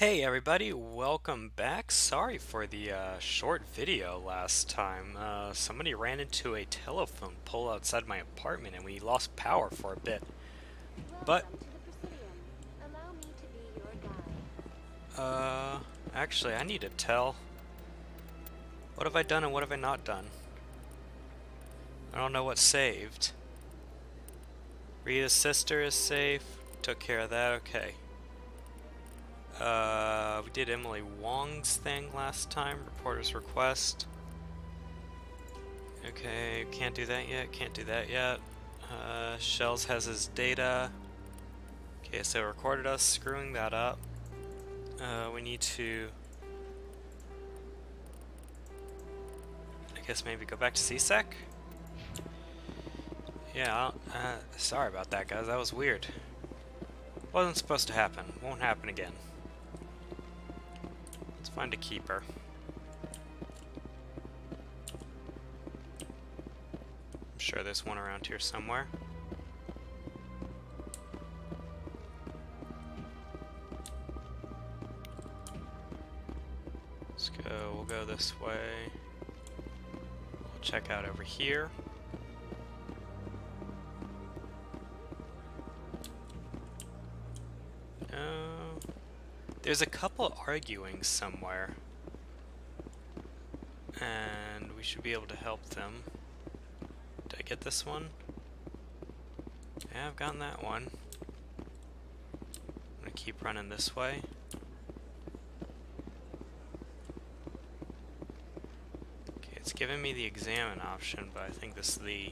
Hey everybody, welcome back. Sorry for the short video last time. Somebody ran into a telephone pole outside my apartment and we lost power for a bit. But, Welcome to the Presidium. Allow me to be your guide. actually I need to tell. What have I done and what have I not done? I don't know what saved. Rita's sister is safe. Took care of that, okay. We did Emily Wong's thing last time, reporter's request. Okay, can't do that yet, can't do that yet. Shells has his data. Okay, so it recorded us screwing that up. We need to... I guess maybe go back to CSEC? Yeah, sorry about that guys, that was weird. Wasn't supposed to happen, won't happen again. Let's find a keeper. I'm sure there's one around here somewhere. Let's go, we'll go this way. We'll check out over here. No. There's a couple arguing somewhere. And we should be able to help them. Did I get this one? Yeah, I've gotten that one. I'm gonna keep running this way. Okay, it's giving me the examine option, but I think this is the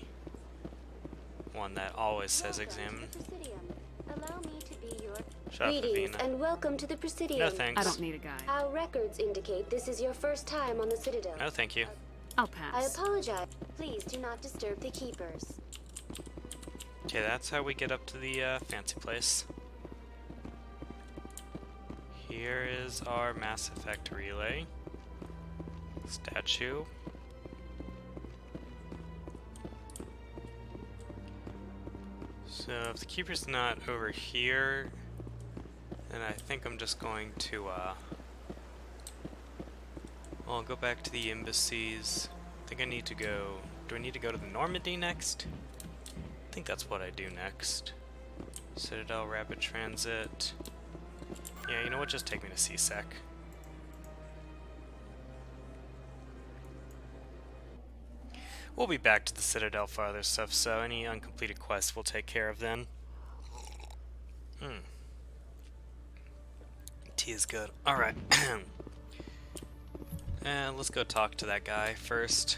one that always says examine. Welcome to the Presidium. Allow me to be your Shut up, Greetings Avina. and welcome to the Presidium. No thanks. I don't need a guide. Our records indicate this is your first time on the Citadel. No thank you. I'll I pass. apologize. Please do not disturb the keepers. Okay, that's how we get up to the fancy place. Here is our Mass Effect relay. Statue. So if the keeper's not over here, then I think I'm just going to, well, I'll go back to the embassies. I think I need to go... Do I need to go to the Normandy next? I think that's what I do next. Citadel, Rapid Transit. Yeah, you know what? Just take me to CSEC. We'll be back to the Citadel for other stuff, so any uncompleted quests we'll take care of then. Tea is good. Alright. And let's go talk to that guy first.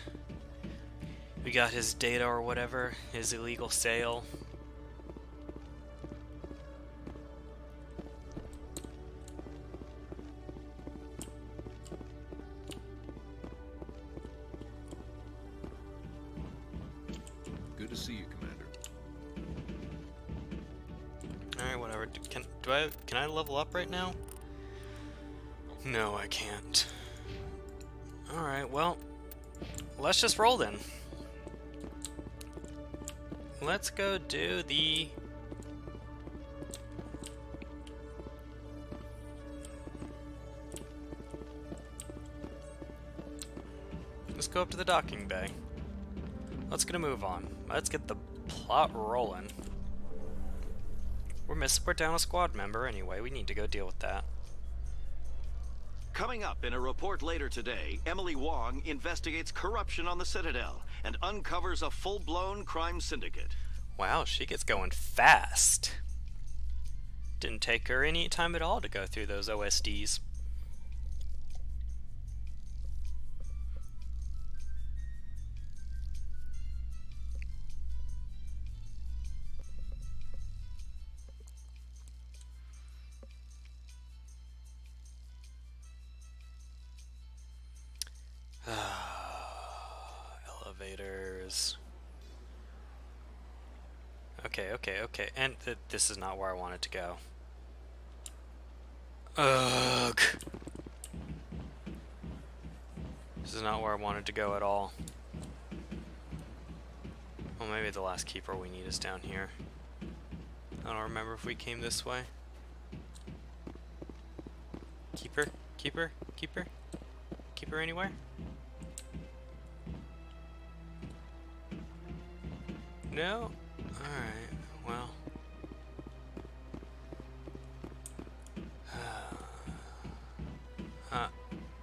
We got his data or whatever, his illegal sale. Good to see you, Commander. Alright, whatever. Can I level up right now? No, I can't. Alright, well, let's just roll then. Let's go do the... Let's go up to the docking bay. Let's get a move on. Let's get the plot rolling. We're down a squad member anyway. We need to go deal with that. Coming up in a report later today, Emily Wong investigates corruption on the Citadel and uncovers a full-blown crime syndicate. Wow, she gets going fast. Didn't take her any time at all to go through those OSDs. Elevators. Okay. And this is not where I wanted to go. Ugh. This is not where I wanted to go at all. Well, maybe the last keeper we need is down here. I don't remember if we came this way. Keep her. Keep her. Keep her. Keep her anywhere? No? Alright, well.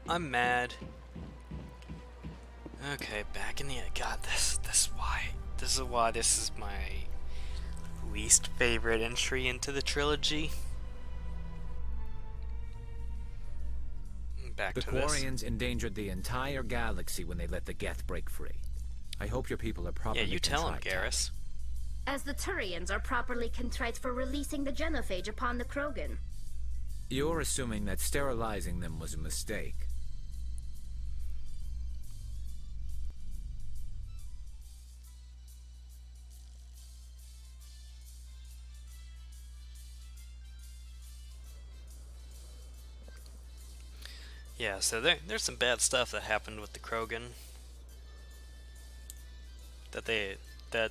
I'm mad. Okay, back in the... God, this is why this is my least favorite entry into the trilogy. Back to this. The Quarians endangered the entire galaxy when they let the Geth break free. I hope your people are properly Yeah, you tell him, contrite. Garrus. As the Turians are properly contrite for releasing the genophage upon the Krogan. You're assuming that sterilizing them was a mistake. Yeah, so there's some bad stuff that happened with the Krogan. That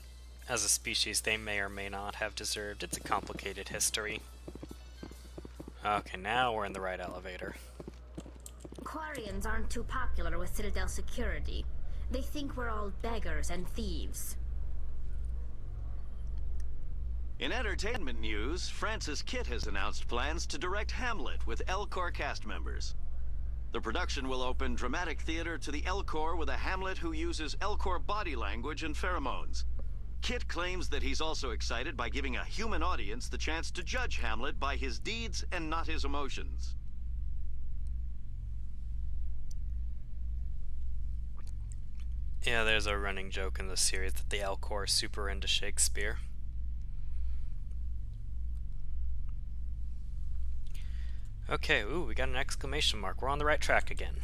as a species they may or may not have deserved. It's a complicated history. Okay, now we're in the right elevator. Quarians aren't too popular with Citadel security. They think we're all beggars and thieves. In entertainment news, Francis Kitt has announced plans to direct Hamlet with L-Corps cast members. The production will open dramatic theater to the L-Corps with a Hamlet who uses L-Corps body language and pheromones. Kitt claims that he's also excited by giving a human audience the chance to judge Hamlet by his deeds and not his emotions. Yeah, there's a running joke in the series that the L-Corps is super into Shakespeare. Okay, ooh, we got an exclamation mark. We're on the right track again.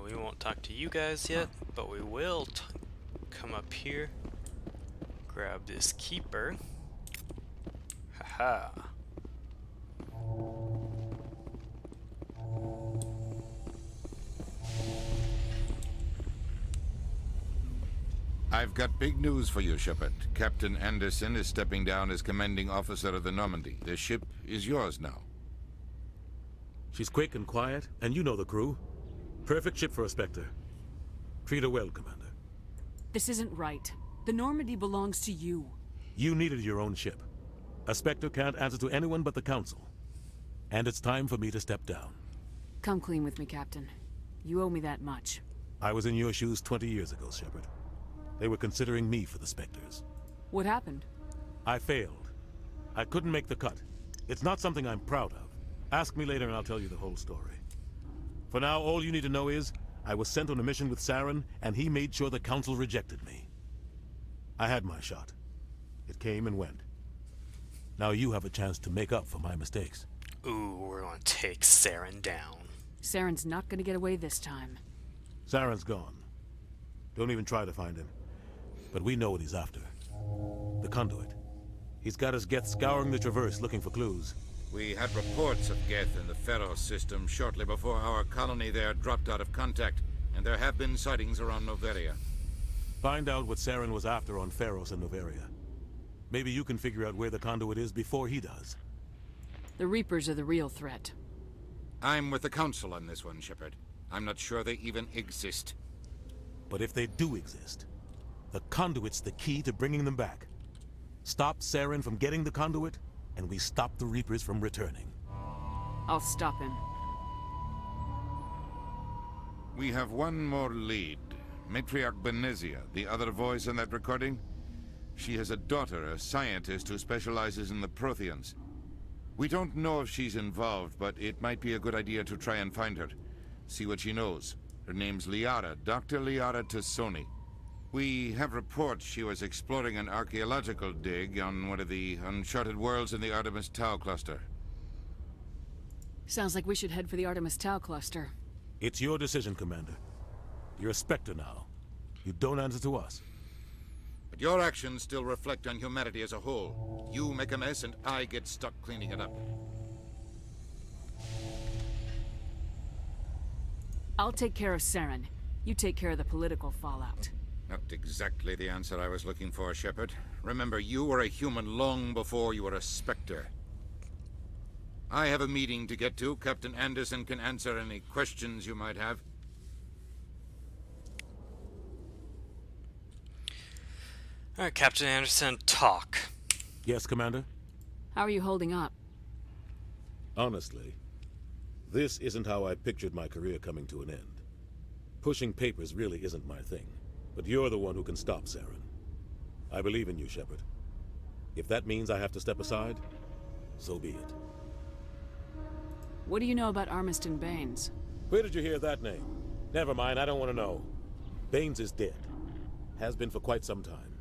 We won't talk to you guys yet, but we will come up here, grab this keeper. Haha. I've got big news for you, Shepard. Captain Anderson is stepping down as commanding officer of the Normandy. The ship is yours now. She's quick and quiet, and you know the crew. Perfect ship for a Spectre. Treat her well, Commander. This isn't right. The Normandy belongs to you. You needed your own ship. A Spectre can't answer to anyone but the Council. And it's time for me to step down. Come clean with me, Captain. You owe me that much. I was in your shoes 20 years ago, Shepard. They were considering me for the Spectres. What happened? I failed. I couldn't make the cut. It's not something I'm proud of. Ask me later and I'll tell you the whole story. For now, all you need to know is, I was sent on a mission with Saren, and he made sure the Council rejected me. I had my shot. It came and went. Now you have a chance to make up for my mistakes. Ooh, we're gonna take Saren down. Saren's not gonna get away this time. Saren's gone. Don't even try to find him. But we know what he's after. The conduit. He's got his Geth scouring the Traverse looking for clues. We had reports of Geth in the Pharos system shortly before our colony there dropped out of contact, and there have been sightings around Noveria. Find out what Saren was after on Pharos and Noveria. Maybe you can figure out where the conduit is before he does. The Reapers are the real threat. I'm with the Council on this one, Shepard. I'm not sure they even exist. But if they do exist, the conduit's the key to bringing them back. Stop Saren from getting the conduit, and we stop the Reapers from returning. I'll stop him. We have one more lead. Matriarch Benezia, the other voice in that recording. She has a daughter, a scientist who specializes in the Protheans. We don't know if she's involved, but it might be a good idea to try and find her. See what she knows. Her name's Liara, Dr. Liara Tassoni. We have reports she was exploring an archaeological dig on one of the uncharted worlds in the Artemis Tau cluster. Sounds like we should head for the Artemis Tau cluster. It's your decision, Commander. You're a Spectre now. You don't answer to us. But your actions still reflect on humanity as a whole. You make a mess and I get stuck cleaning it up. I'll take care of Saren. You take care of the political fallout. Not exactly the answer I was looking for, Shepard. Remember, you were a human long before you were a Spectre. I have a meeting to get to. Captain Anderson can answer any questions you might have. Alright, Captain Anderson, talk. Yes, Commander? How are you holding up? Honestly, this isn't how I pictured my career coming to an end. Pushing papers really isn't my thing, but you're the one who can stop Saren. I believe in you, Shepard. If that means I have to step aside, so be it. What do you know about Armiston Baines? Where did you hear that name? Never mind, I don't want to know. Baines is dead. Has been for quite some time.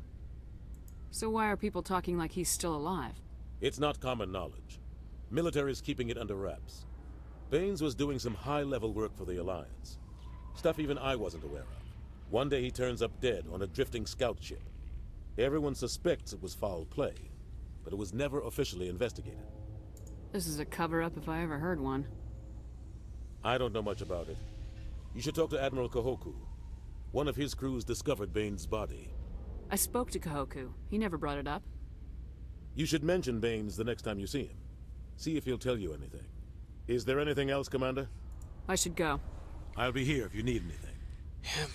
So why are people talking like he's still alive? It's not common knowledge. Military's keeping it under wraps. Baines was doing some high-level work for the Alliance. Stuff even I wasn't aware of. One day he turns up dead on a drifting scout ship. Everyone suspects it was foul play, but it was never officially investigated. This is a cover-up if I ever heard one. I don't know much about it. You should talk to Admiral Kahoku. One of his crews discovered Baines' body. I spoke to Kahoku. He never brought it up. You should mention Baines the next time you see him. See if he'll tell you anything. Is there anything else, Commander? I should go. I'll be here if you need anything. Yeah,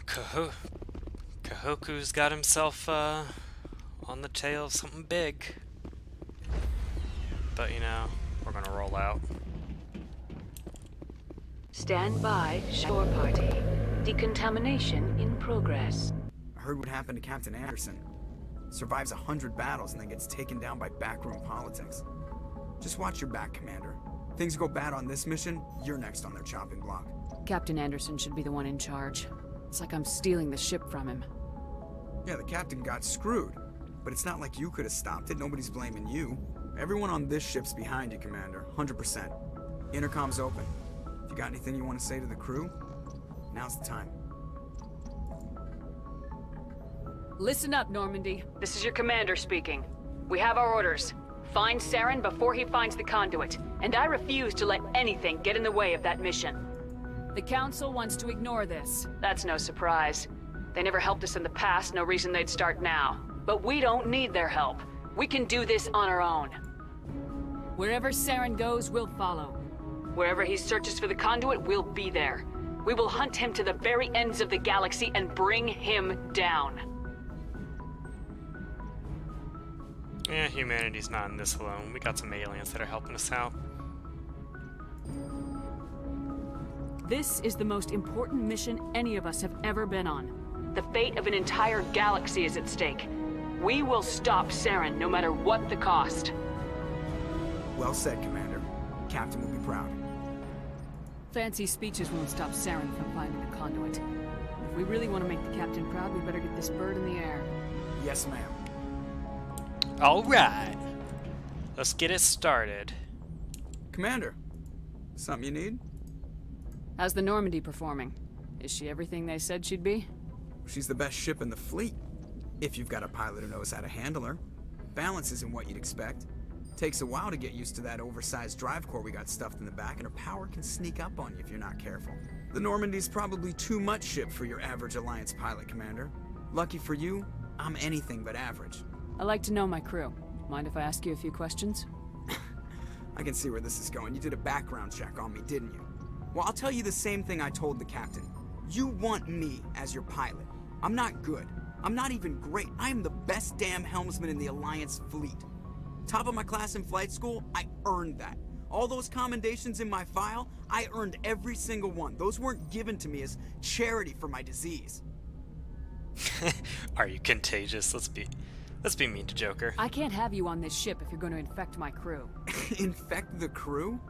Kahoku's got himself, on the tail of something big. But, you know, we're gonna roll out. Stand by, shore party. Decontamination in progress. I heard what happened to Captain Anderson. Survives 100 battles and then gets taken down by backroom politics. Just watch your back, Commander. Things go bad on this mission, you're next on their chopping block. Captain Anderson should be the one in charge. It's like I'm stealing the ship from him. Yeah, the captain got screwed. But it's not like you could have stopped it. Nobody's blaming you. Everyone on this ship's behind you, Commander. 100%. Intercom's open. If you got anything you want to say to the crew, now's the time. Listen up, Normandy. This is your commander speaking. We have our orders. Find Saren before he finds the conduit. And I refuse to let anything get in the way of that mission. The Council wants to ignore this. That's no surprise. They never helped us in the past, no reason they'd start now. But we don't need their help. We can do this on our own. Wherever Saren goes, we'll follow. Wherever he searches for the conduit, we'll be there. We will hunt him to the very ends of the galaxy and bring him down. Yeah, humanity's not in this alone. We got some aliens that are helping us out. This is the most important mission any of us have ever been on. The fate of an entire galaxy is at stake. We will stop Saren, no matter what the cost. Well said, Commander. Captain will be proud. Fancy speeches won't stop Saren from finding the conduit. If we really want to make the captain proud, we better get this bird in the air. Yes, ma'am. Alright. Let's get it started. Commander, something you need? How's the Normandy performing? Is she everything they said she'd be? She's the best ship in the fleet. If you've got a pilot who knows how to handle her. Balance isn't what you'd expect. Takes a while to get used to that oversized drive core we got stuffed in the back, and her power can sneak up on you if you're not careful. The Normandy's probably too much ship for your average Alliance pilot, Commander. Lucky for you, I'm anything but average. I like to know my crew. Mind if I ask you a few questions? I can see where this is going. You did a background check on me, didn't you? Well, I'll tell you the same thing I told the captain. You want me as your pilot. I'm not good. I'm not even great. I am the best damn helmsman in the Alliance fleet. Top of my class in flight school, I earned that. All those commendations in my file, I earned every single one. Those weren't given to me as charity for my disease. Are you contagious? Let's be mean to Joker. I can't have you on this ship if you're going to infect my crew. Infect the crew?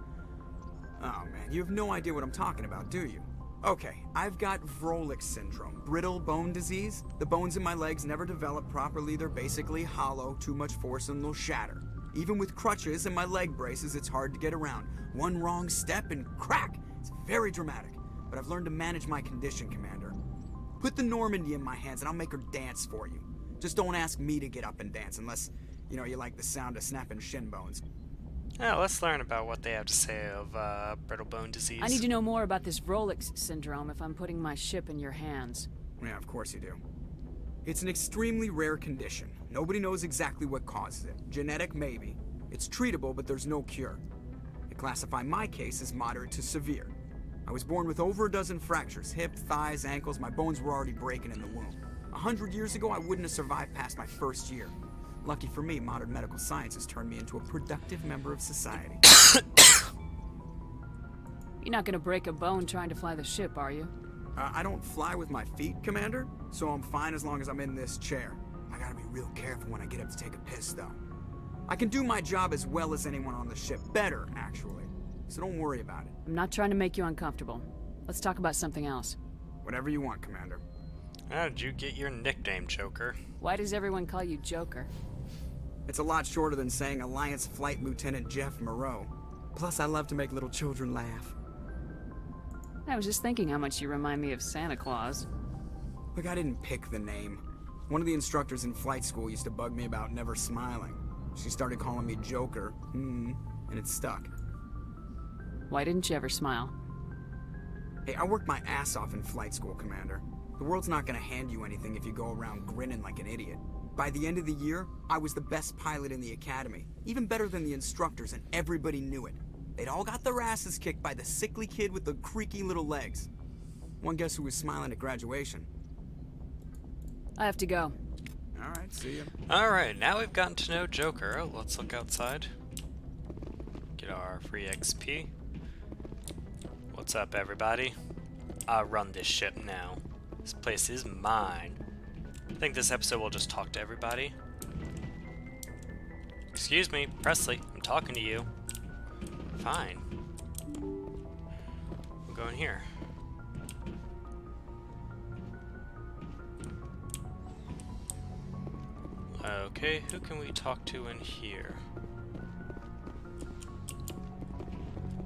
Oh man, you have no idea what I'm talking about, do you? Okay, I've got Vrolik syndrome, brittle bone disease. The bones in my legs never develop properly. They're basically hollow, too much force and they'll shatter. Even with crutches and my leg braces, it's hard to get around. One wrong step and crack! It's very dramatic, but I've learned to manage my condition, Commander. Put the Normandy in my hands and I'll make her dance for you. Just don't ask me to get up and dance unless, you know, you like the sound of snapping shin bones. Yeah, let's learn about what they have to say of brittle bone disease. I need to know more about this Vrolik syndrome if I'm putting my ship in your hands. Yeah, of course you do. It's an extremely rare condition. Nobody knows exactly what causes it. Genetic, maybe. It's treatable, but there's no cure. They classify my case as moderate to severe. I was born with over a dozen fractures, hip, thighs, ankles. My bones were already breaking in the womb. 100 years ago, I wouldn't have survived past my first year. Lucky for me, modern medical science has turned me into a productive member of society. You're not gonna break a bone trying to fly the ship, are you? I don't fly with my feet, Commander, so I'm fine as long as I'm in this chair. I gotta be real careful when I get up to take a piss, though. I can do my job as well as anyone on the ship. Better, actually. So don't worry about it. I'm not trying to make you uncomfortable. Let's talk about something else. Whatever you want, Commander. How did you get your nickname, Joker? Why does everyone call you Joker? It's a lot shorter than saying Alliance Flight Lieutenant Jeff Moreau. Plus, I love to make little children laugh. I was just thinking how much you remind me of Santa Claus. Look, I didn't pick the name. One of the instructors in flight school used to bug me about never smiling. She started calling me Joker, and it stuck. Why didn't you ever smile? Hey, I worked my ass off in flight school, Commander. The world's not gonna hand you anything if you go around grinning like an idiot. By the end of the year, I was the best pilot in the academy. Even better than the instructors, and everybody knew it. They'd all got their asses kicked by the sickly kid with the creaky little legs. One guess who was smiling at graduation? I have to go. Alright, see ya. Alright, now we've gotten to know Joker. Let's look outside. Get our free XP. What's up, everybody? I run this ship now. This place is mine. I think this episode will just talk to everybody. Excuse me, Presley, I'm talking to you. Fine. We'll go in here. Okay, who can we talk to in here?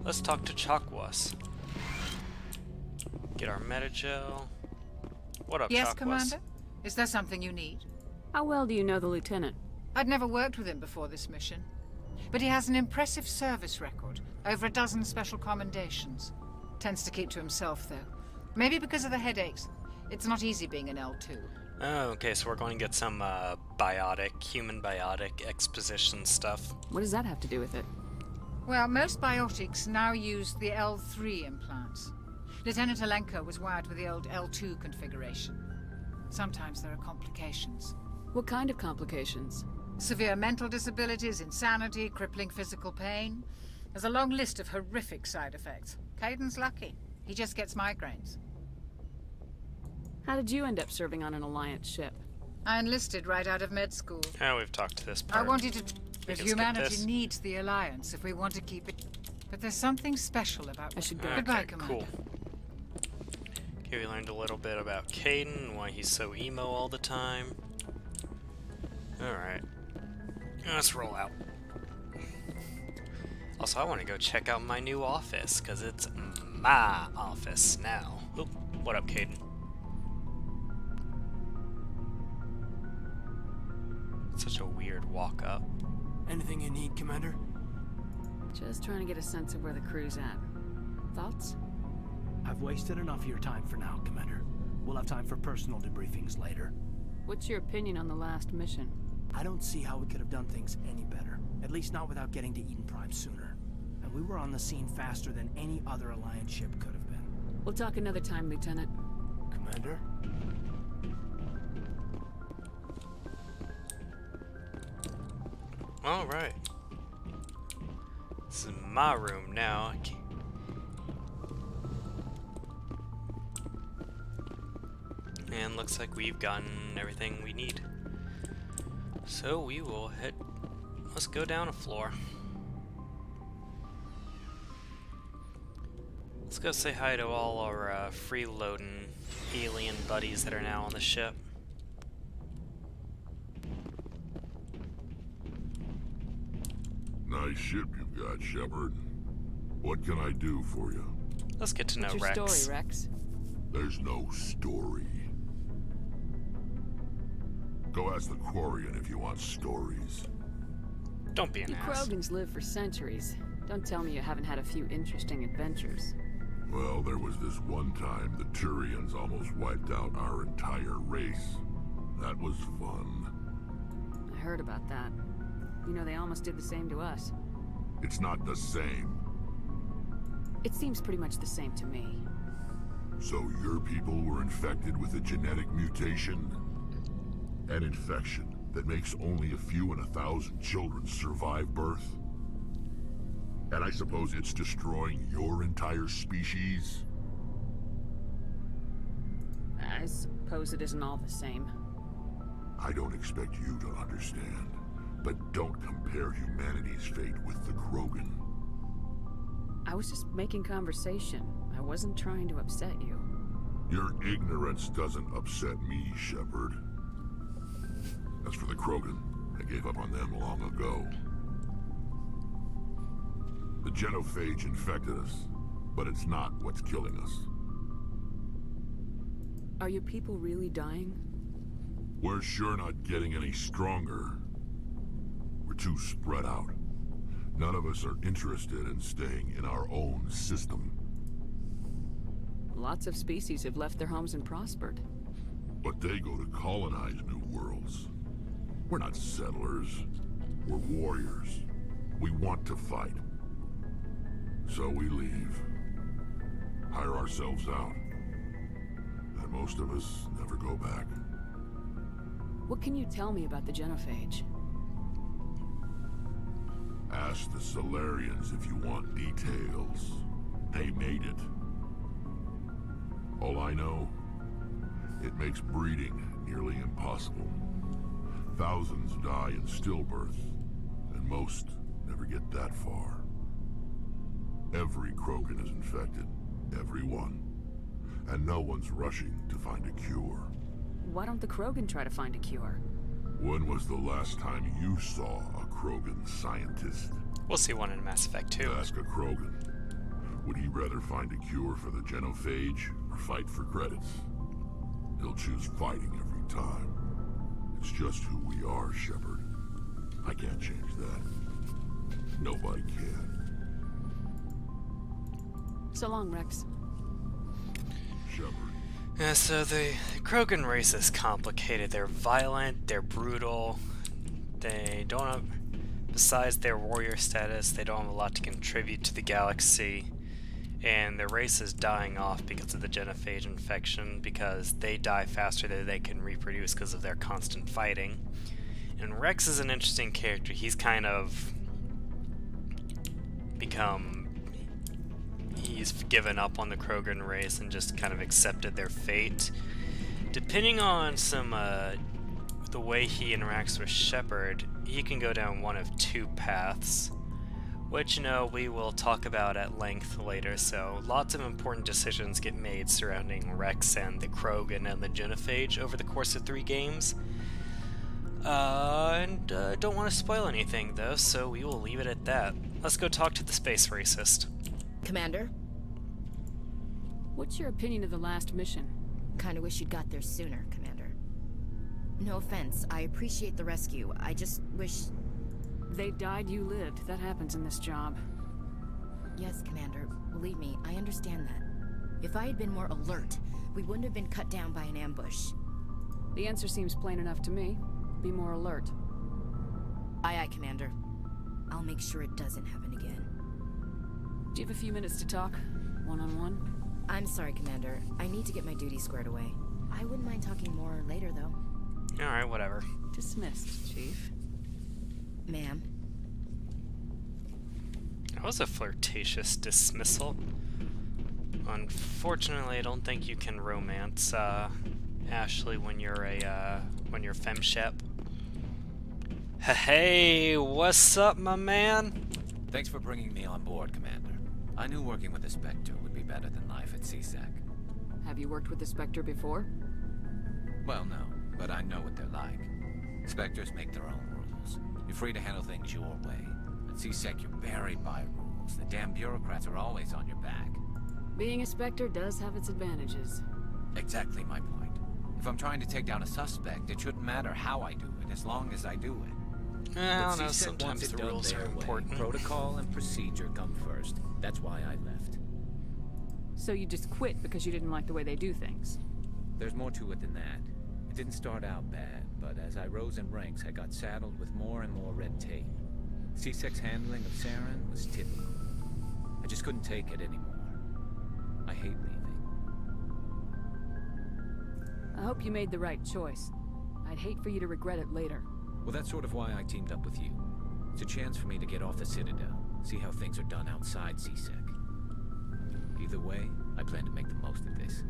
Let's talk to Chakwas. Get our metagel. What up, Yes, Chakwas? Commander? Is there something you need? How well do you know the lieutenant? I'd never worked with him before this mission. But he has an impressive service record. Over a dozen special commendations. Tends to keep to himself, though. Maybe because of the headaches. It's not easy being an L2. Oh, okay, so we're going to get some human biotic exposition stuff. What does that have to do with it? Well, most biotics now use the L3 implants. Lieutenant Alenko was wired with the old L2 configuration. Sometimes there are complications. What kind of complications? Severe mental disabilities, insanity, crippling physical pain. There's a long list of horrific side effects. Caden's lucky. He just gets migraines. How did you end up serving on an Alliance ship? I enlisted right out of med school. Oh, we've talked to this I part. wanted to... But skip humanity this. needs the Alliance if we want to keep it. But there's something special about... I should go. Goodbye, Okay, Commander. cool. Okay, we learned a little bit about Caden, why he's so emo all the time. Alright. Let's roll out. Also, I want to go check out my new office, because it's my office now. Oop, what up, Caden? Such a weird walk up. Anything you need, Commander? Just trying to get a sense of where the crew's at. Thoughts? I've wasted enough of your time for now, Commander. We'll have time for personal debriefings later. What's your opinion on the last mission? I don't see how we could have done things any better. At least not without getting to Eden Prime sooner. And we were on the scene faster than any other Alliance ship could have been. We'll talk another time, Lieutenant. Commander? Alright. This is my room now. And looks like we've gotten everything we need. So we will head... Let's go down a floor. Let's go say hi to all our freeloading alien buddies that are now on the ship. Nice ship you've got, Shepard. What can I do for you? Let's get to know What's your Rex. story, Rex? There's no story. Go ask the Quarian if you want stories. Don't be an You ass. Krogans live for centuries. Don't tell me you haven't had a few interesting adventures. Well, there was this one time the Turians almost wiped out our entire race. That was fun. I heard about that. You know, they almost did the same to us. It's not the same. It seems pretty much the same to me. So your people were infected with a genetic mutation? An infection that makes only a few in 1,000 children survive birth? And I suppose it's destroying your entire species? I suppose it isn't all the same. I don't expect you to understand, but don't compare humanity's fate with the Krogan. I was just making conversation. I wasn't trying to upset you. Your ignorance doesn't upset me, Shepard. As for the Krogan, I gave up on them long ago. The genophage infected us, but it's not what's killing us. Are your people really dying? We're sure not getting any stronger. We're too spread out. None of us are interested in staying in our own system. Lots of species have left their homes and prospered. But they go to colonize new worlds. We're not settlers. We're warriors. We want to fight. So we leave. Hire ourselves out. And most of us never go back. What can you tell me about the genophage? Ask the Solarians if you want details. They made it. All I know, it makes breeding nearly impossible. Thousands die in stillbirth, and most never get that far. Every Krogan is infected, every one. And no one's rushing to find a cure. Why don't the Krogan try to find a cure? When was the last time you saw a Krogan scientist? We'll see one in Mass Effect 2. Ask a Krogan. Would he rather find a cure for the genophage or fight for credits? He'll choose fighting every time. It's just who we are, Shepard. I can't change that. Nobody can. So long, Rex. Shepard. Yeah, so the Krogan race is complicated. They're violent, they're brutal, they don't have, besides their warrior status, they don't have a lot to contribute to the galaxy. And their race is dying off because of the genophage infection, because they die faster than they can reproduce because of their constant fighting. And Rex is an interesting character. He's kind of he's given up on the Krogan race and just kind of accepted their fate. Depending on the way he interacts with Shepard, he can go down one of two paths, which, you know, we will talk about at length later. So lots of important decisions get made surrounding Rex and the Krogan and the genophage over the course of 3 games. Don't want to spoil anything, though, so we will leave it at that. Let's go talk to the space racist. Commander? What's your opinion of the last mission? Kinda wish you'd got there sooner, Commander. No offense, I appreciate the rescue. I just wish... They died, you lived. That happens in this job. Yes, Commander. Believe me, I understand that. If I had been more alert, we wouldn't have been cut down by an ambush. The answer seems plain enough to me. Be more alert. Aye, aye, Commander. I'll make sure it doesn't happen again. Do you have a few minutes to talk? One-on-one? I'm sorry, Commander. I need to get my duties squared away. I wouldn't mind talking more later, though. Alright, whatever. Dismissed, Chief. Ma'am. That was a flirtatious dismissal. Unfortunately, I don't think you can romance Ashley when you're femshep. Hey, what's up, my man? Thanks for bringing me on board, Commander. I knew working with the Spectre would be better than life at CSEC. Have you worked with the Spectre before? Well, no, but I know what they're like. Spectres make their own rules. You're free to handle things your way. At CSEC, you're buried by rules. The damn bureaucrats are always on your back. Being a Spectre does have its advantages. Exactly my point. If I'm trying to take down a suspect, it shouldn't matter how I do it, as long as I do it. I don't know, CSEC sometimes wants it the done rules their are way. important. Protocol and procedure come first. That's why I left. So you just quit because you didn't like the way they do things? There's more to it than that. didn't start out bad, but as I rose in ranks, I got saddled with more and more red tape. C-Sec's handling of Saren was typical. I just couldn't take it anymore. I hate leaving. I hope you made the right choice. I'd hate for you to regret it later. Well, that's sort of why I teamed up with you. It's a chance for me to get off the Citadel, see how things are done outside C-Sec. Either way, I plan to make the most of this.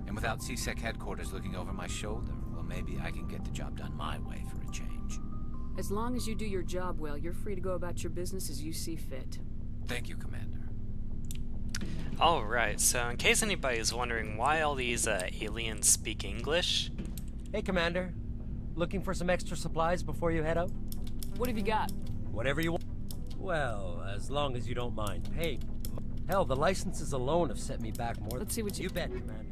And without C-Sec headquarters looking over my shoulder, well, maybe I can get the job done my way for a change. As long as you do your job well, you're free to go about your business as you see fit. Thank you, Commander. Alright, so in case anybody is wondering why all these aliens speak English... Hey, Commander. Looking for some extra supplies before you head out? What have you got? Whatever you want. Well, as long as you don't mind paying. Hell, the licenses alone have set me back more. Let's see what you bet, Commander.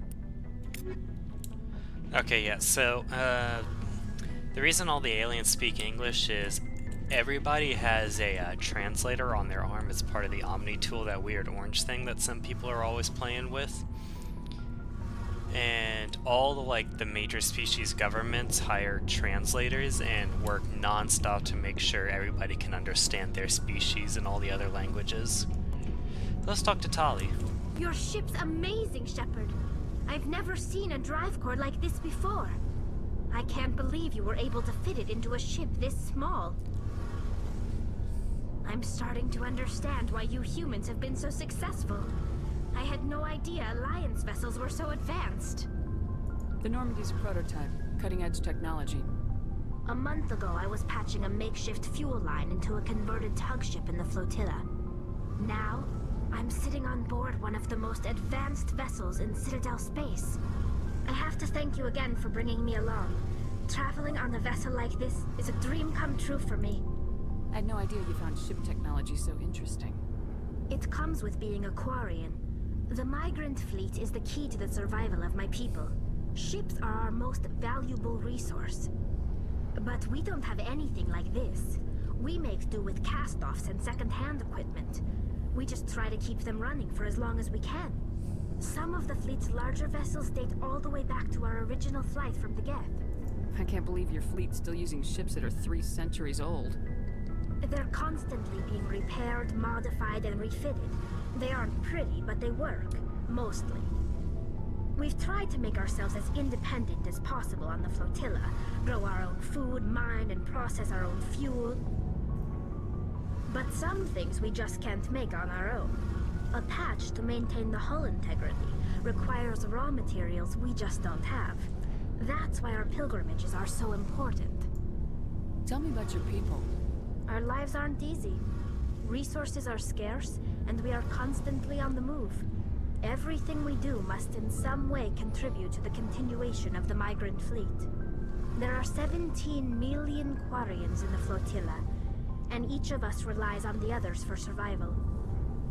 Okay, yeah, so, the reason all the aliens speak English is everybody has a translator on their arm as part of the Omni tool, that weird orange thing that some people are always playing with. And all the major species governments hire translators and work non-stop to make sure everybody can understand their species and all the other languages. Let's talk to Tali. Your ship's amazing, Shepard. I've never seen a drive core like this before. I can't believe you were able to fit it into a ship this small. I'm starting to understand why you humans have been so successful. I had no idea Alliance vessels were so advanced. The Normandy's a prototype, cutting-edge technology. A month ago, I was patching a makeshift fuel line into a converted tug ship in the flotilla. Now, I'm sitting on board one of the most advanced vessels in Citadel space. I have to thank you again for bringing me along. Traveling on a vessel like this is a dream come true for me. I had no idea you found ship technology so interesting. It comes with being a Quarian. The migrant fleet is the key to the survival of my people. Ships are our most valuable resource. But we don't have anything like this. We make do with cast-offs and second-hand equipment. We just try to keep them running for as long as we can. Some of the fleet's larger vessels date all the way back to our original flight from the Geth. I can't believe your fleet's still using ships that are 3 centuries old. They're constantly being repaired, modified, and refitted. They aren't pretty, but they work. Mostly. We've tried to make ourselves as independent as possible on the flotilla. Grow our own food, mine, and process our own fuel. But some things we just can't make on our own. A patch to maintain the hull integrity requires raw materials we just don't have. That's why our pilgrimages are so important. Tell me about your people. Our lives aren't easy. Resources are scarce, and we are constantly on the move. Everything we do must in some way contribute to the continuation of the migrant fleet. There are 17 million Quarians in the flotilla, and each of us relies on the others for survival.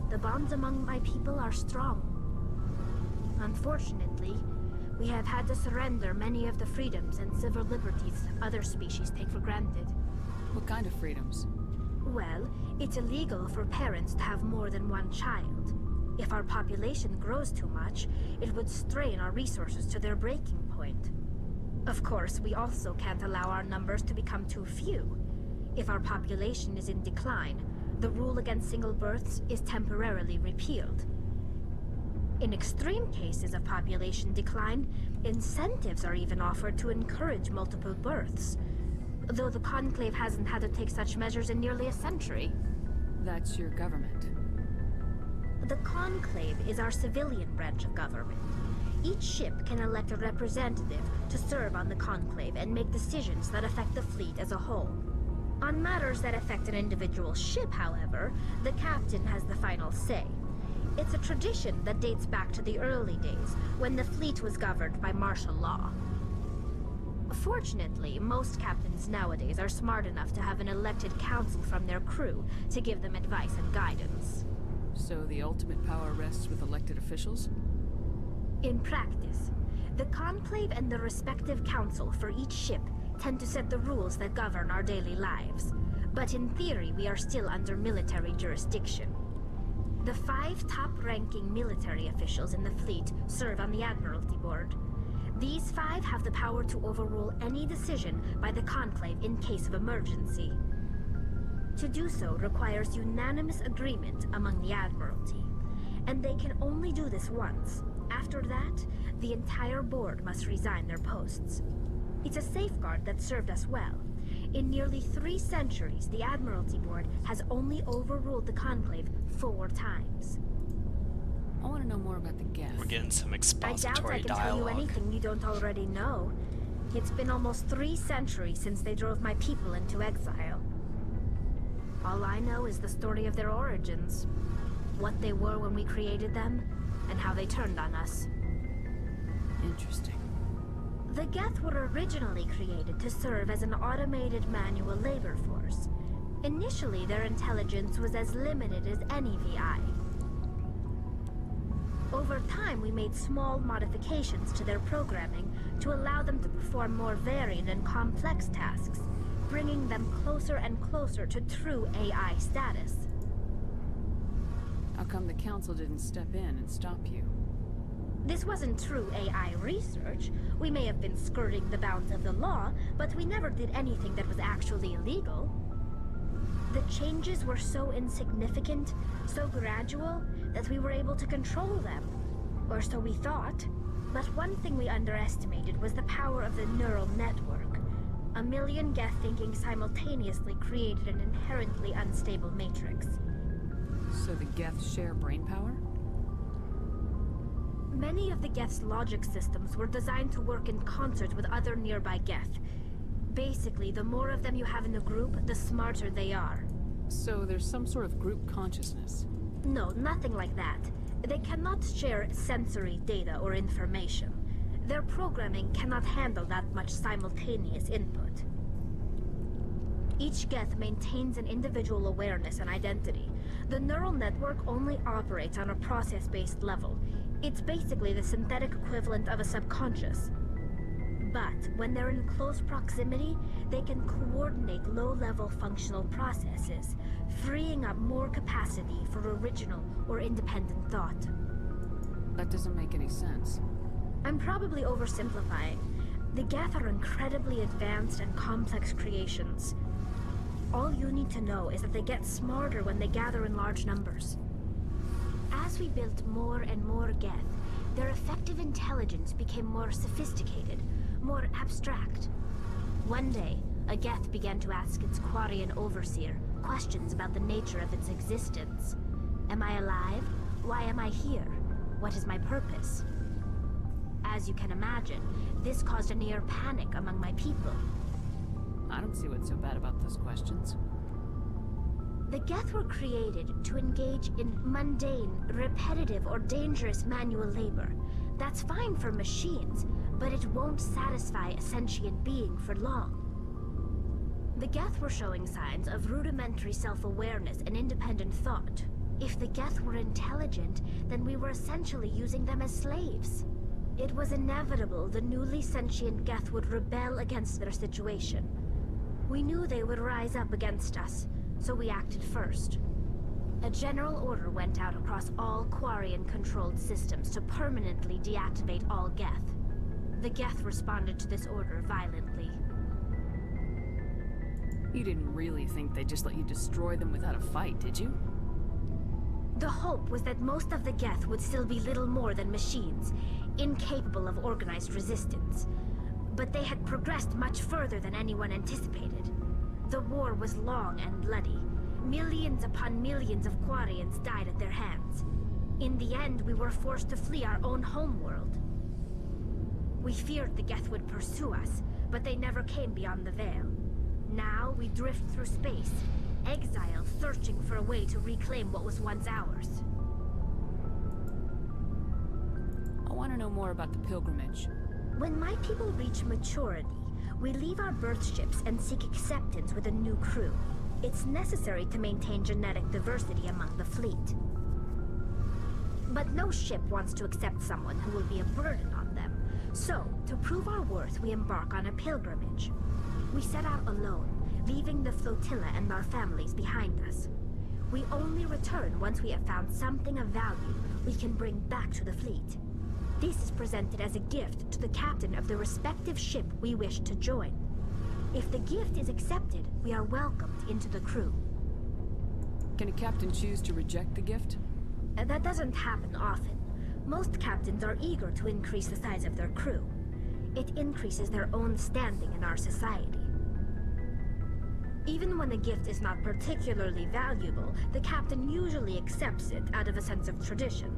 The bonds among my people are strong. Unfortunately, we have had to surrender many of the freedoms and civil liberties other species take for granted. What kind of freedoms? Well, it's illegal for parents to have more than one child. If our population grows too much, it would strain our resources to their breaking point. Of course, we also can't allow our numbers to become too few. If our population is in decline, the rule against single births is temporarily repealed. In extreme cases of population decline, incentives are even offered to encourage multiple births, though the Conclave hasn't had to take such measures in nearly a century. That's your government. The Conclave is our civilian branch of government. Each ship can elect a representative to serve on the Conclave and make decisions that affect the fleet as a whole. On matters that affect an individual ship, however, the captain has the final say. It's a tradition that dates back to the early days, when the fleet was governed by martial law. Fortunately, most captains nowadays are smart enough to have an elected council from their crew to give them advice and guidance. So the ultimate power rests with elected officials? In practice, the Conclave and the respective council for each ship tend to set the rules that govern our daily lives. But in theory, we are still under military jurisdiction. The 5 top-ranking military officials in the fleet serve on the Admiralty Board. These 5 have the power to overrule any decision by the Conclave in case of emergency. To do so requires unanimous agreement among the Admiralty, and they can only do this once. After that, the entire board must resign their posts. It's a safeguard that served us well. In nearly 3 centuries, the Admiralty Board has only overruled the Conclave 4 times. I want to know more about the Geth. We're getting some I doubt I expository can tell you dialogue. anything you don't already know. It's been almost 3 centuries since they drove my people into exile. All I know is the story of their origins. What they were when we created them, and how they turned on us. Interesting. The Geth were originally created to serve as an automated manual labor force. Initially, their intelligence was as limited as any VI. Over time, we made small modifications to their programming to allow them to perform more varied and complex tasks, bringing them closer and closer to true AI status. How come the Council didn't step in and stop you? This wasn't true AI research. We may have been skirting the bounds of the law, but we never did anything that was actually illegal. The changes were so insignificant, so gradual, that we were able to control them. Or so we thought. But one thing we underestimated was the power of the neural network. 1 million Geth thinking simultaneously created an inherently unstable matrix. So the Geth share brainpower? Many of the Geth's logic systems were designed to work in concert with other nearby Geth. Basically, the more of them you have in a group, the smarter they are. So there's some sort of group consciousness? No, nothing like that. They cannot share sensory data or information. Their programming cannot handle that much simultaneous input. Each Geth maintains an individual awareness and identity. The neural network only operates on a process-based level. It's basically the synthetic equivalent of a subconscious. But when they're in close proximity, they can coordinate low-level functional processes, freeing up more capacity for original or independent thought. That doesn't make any sense. I'm probably oversimplifying. The Geth are incredibly advanced and complex creations. All you need to know is that they get smarter when they gather in large numbers. As we built more and more Geth, their effective intelligence became more sophisticated, more abstract. One day, a Geth began to ask its Quarian overseer questions about the nature of its existence. Am I alive? Why am I here? What is my purpose? As you can imagine, this caused a near panic among my people. I don't see what's so bad about those questions. The Geth were created to engage in mundane, repetitive, or dangerous manual labor. That's fine for machines, but it won't satisfy a sentient being for long. The Geth were showing signs of rudimentary self-awareness and independent thought. If the Geth were intelligent, then we were essentially using them as slaves. It was inevitable the newly sentient Geth would rebel against their situation. We knew they would rise up against us, so we acted first. A general order went out across all Quarian-controlled systems to permanently deactivate all Geth. The Geth responded to this order violently. You didn't really think they'd just let you destroy them without a fight, did you? The hope was that most of the Geth would still be little more than machines, incapable of organized resistance. But they had progressed much further than anyone anticipated. The war was long and bloody. Millions upon millions of Quarians died at their hands. In the end, we were forced to flee our own homeworld. We feared the Geth would pursue us, but they never came beyond the Veil. Now we drift through space, exiled, searching for a way to reclaim what was once ours. I want to know more about the pilgrimage. When my people reach maturity, we leave our birth ships and seek acceptance with a new crew. It's necessary to maintain genetic diversity among the fleet. But no ship wants to accept someone who will be a burden on them. So, to prove our worth, we embark on a pilgrimage. We set out alone, leaving the flotilla and our families behind us. We only return once we have found something of value we can bring back to the fleet. This is presented as a gift to the captain of the respective ship we wish to join. If the gift is accepted, we are welcomed into the crew. Can a captain choose to reject the gift? That doesn't happen often. Most captains are eager to increase the size of their crew. It increases their own standing in our society. Even when the gift is not particularly valuable, the captain usually accepts it out of a sense of tradition.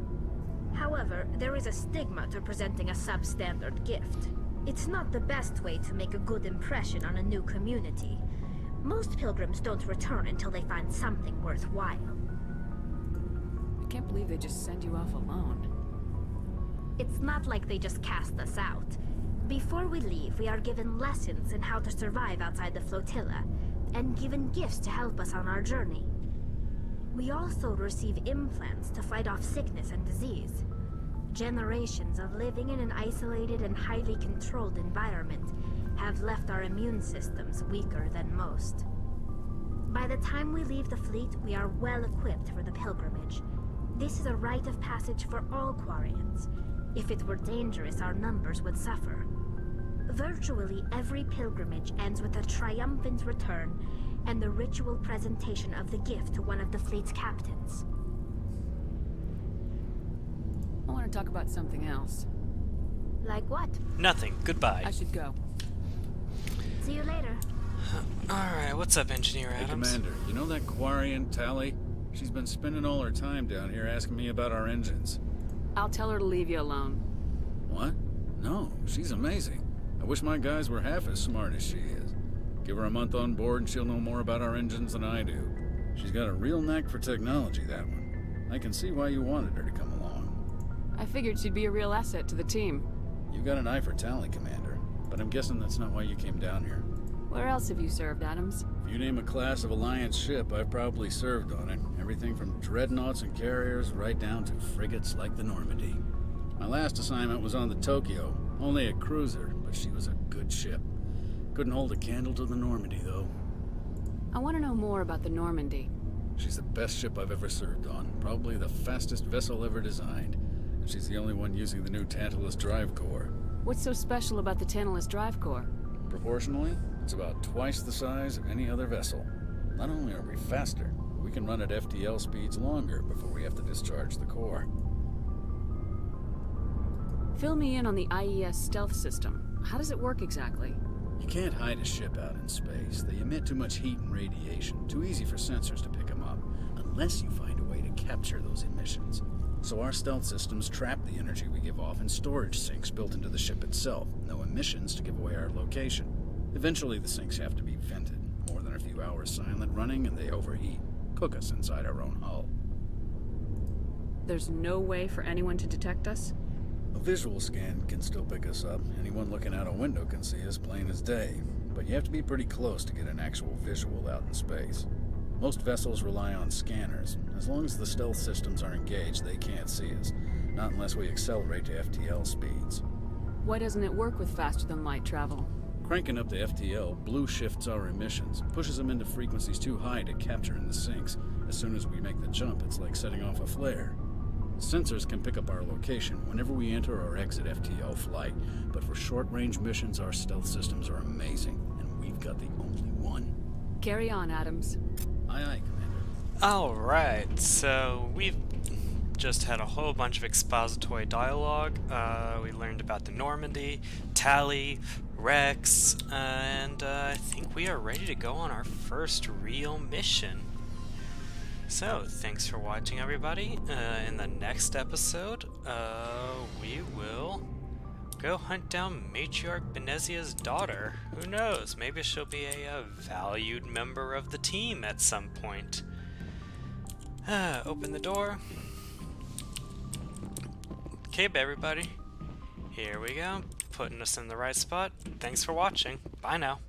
However, there is a stigma to presenting a substandard gift. It's not the best way to make a good impression on a new community. Most pilgrims don't return until they find something worthwhile. I can't believe they just send you off alone. It's not like they just cast us out. Before we leave, we are given lessons in how to survive outside the flotilla, and given gifts to help us on our journey. We also receive implants to fight off sickness and disease. Generations of living in an isolated and highly controlled environment have left our immune systems weaker than most. By the time we leave the fleet, we are well equipped for the pilgrimage. This is a rite of passage for all Quarians. If it were dangerous, our numbers would suffer. Virtually every pilgrimage ends with a triumphant return and the ritual presentation of the gift to one of the fleet's captains. I want to talk about something else. Like what? Nothing. Goodbye. I should go. See you later. Alright, what's up, Engineer Hey, Adams? Commander, you know that Quarian, Tally? She's been spending all her time down here asking me about our engines. I'll tell her to leave you alone. What? No, she's amazing. I wish my guys were half as smart as she is. Give her a month on board and she'll know more about our engines than I do. She's got a real knack for technology, that one. I can see why you wanted her to come along. I figured she'd be a real asset to the team. You've got an eye for Tally, Commander, but I'm guessing that's not why you came down here. Where else have you served, Adams? If you name a class of Alliance ship, I've probably served on it. Everything from dreadnoughts and carriers right down to frigates like the Normandy. My last assignment was on the Tokyo, only a cruiser, but she was a good ship. Couldn't hold a candle to the Normandy, though. I want to know more about the Normandy. She's the best ship I've ever served on, probably the fastest vessel ever designed. And she's the only one using the new Tantalus drive core. What's so special about the Tantalus drive core? Proportionally, it's about twice the size of any other vessel. Not only are we faster, we can run at FTL speeds longer before we have to discharge the core. Fill me in on the IES stealth system. How does it work exactly? You can't hide a ship out in space. They emit too much heat and radiation. Too easy for sensors to pick them up, unless you find a way to capture those emissions. So our stealth systems trap the energy we give off in storage sinks built into the ship itself. No emissions to give away our location. Eventually the sinks have to be vented. More than a few hours silent running and they overheat. Cook us inside our own hull. There's no way for anyone to detect us? A visual scan can still pick us up. Anyone looking out a window can see us plain as day. But you have to be pretty close to get an actual visual out in space. Most vessels rely on scanners. As long as the stealth systems are engaged, they can't see us. Not unless we accelerate to FTL speeds. Why doesn't it work with faster-than-light travel? Cranking up the FTL blue shifts our emissions, pushes them into frequencies too high to capture in the sinks. As soon as we make the jump, it's like setting off a flare. Sensors can pick up our location whenever we enter or exit FTL flight, but for short-range missions, our stealth systems are amazing, and we've got the only one. Carry on, Adams. Aye, aye, Commander. Alright, so we've just had a whole bunch of expository dialogue. We learned about the Normandy, Tally, Rex, and I think we are ready to go on our first real mission. So, thanks for watching, everybody. In the next episode, we will go hunt down Matriarch Benezia's daughter. Who knows? Maybe she'll be a valued member of the team at some point. Open the door. Okay, everybody. Here we go. Putting us in the right spot. Thanks for watching. Bye now.